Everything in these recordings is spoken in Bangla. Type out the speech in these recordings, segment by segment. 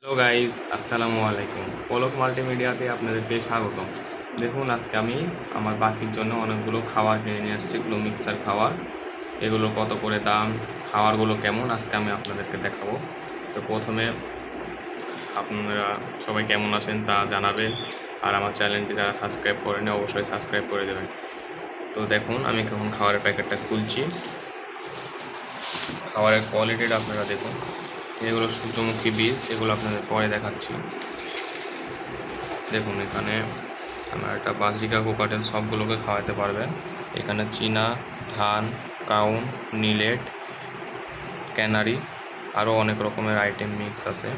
হ্যালো গাইস, আসসালামু আলাইকুম। পলক মাল্টিমিডিয়াতে আপনাদেরকে স্বাগতম। দেখুন, আজকে আমি আমার বাকির জন্য অনেকগুলো খাবার কিনে নিয়ে আসছি। এগুলো মিক্সার খাবার। এগুলো কত করে দাম, খাবারগুলো কেমন, আজকে আমি আপনাদেরকে দেখাবো। তো প্রথমে আপনারা সবাই কেমন আছেন তা জানাবেন, আর আমার চ্যানেলটি যারা সাবস্ক্রাইব করেনি অবশ্যই সাবস্ক্রাইব করে দেবেন। তো দেখুন, আমি এখন খাবারের প্যাকেটটা খুলছি। খাবারের কোয়ালিটিটা আপনারা দেখুন। এগুলো সূর্যমুখী বীজ, এগুলো আপনাদের পরে দেখাচ্ছি। দেখুন, এখানে আমার একটা বাজরিকা কোকাটেল সবগুলোকে খাওয়াতে পারবেন। এখানে চীনা, ধান, কাউন, মিলেট, ক্যানারি, আরও অনেক রকমের আইটেম মিক্স আছে।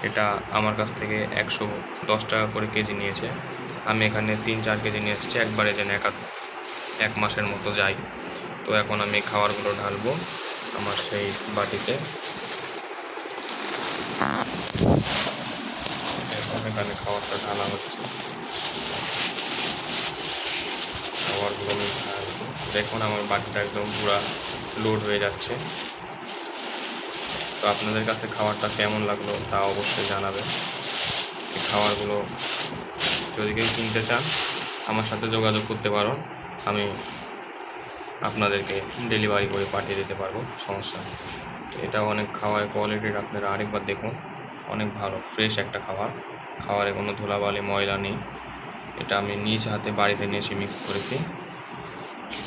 এটা আমার কাছ থেকে 110 টাকা করে কেজি নিয়েছে। আমি এখানে 3-4 কেজি নিয়ে এসেছি, একবারে যেন এক মাসের মতো যাই। তো এখন আমি খাবারগুলো ঢালবো আমার সেই বাটিতে। এখন এখানে খাবারটা ঢালা হচ্ছে। খাবারগুলো আমি ঢালবো। দেখুন, আমার বাটিটা একদম পুরো লোড হয়ে যাচ্ছে। তো আপনাদের কাছে খাবারটা কেমন লাগলো তা অবশ্যই জানাবেন। এই খাবারগুলো যদি কেউ কিনতে চান আমার সাথে যোগাযোগ করতে পারো, আমি আপনাদেরকে ডেলিভারি করে পাঠিয়ে দিতে পারবো, সমস্যা নেই। এটা অনেক খাওয়ার কোয়ালিটির, আপনারা আরেকবার দেখুন। অনেক ভালো ফ্রেশ একটা খাবার, খাবারে কোনো ধুলাবালি ময়লা নেই। এটা আমি নিজ হাতে বাড়িতে নিয়ে এসে মিক্স করেছি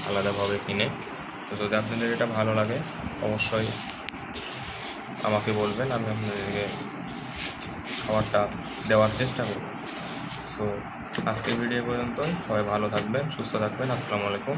আলাদাভাবে কিনে। তো যদি আপনাদের এটা ভালো লাগে অবশ্যই আমাকে বলবেন, আমি আপনাদেরকে খাবারটা দেওয়ার চেষ্টা করব। সো আজকের ভিডিও পর্যন্ত, সবাই ভালো থাকবেন, সুস্থ থাকবেন। আসসালামু আলাইকুম।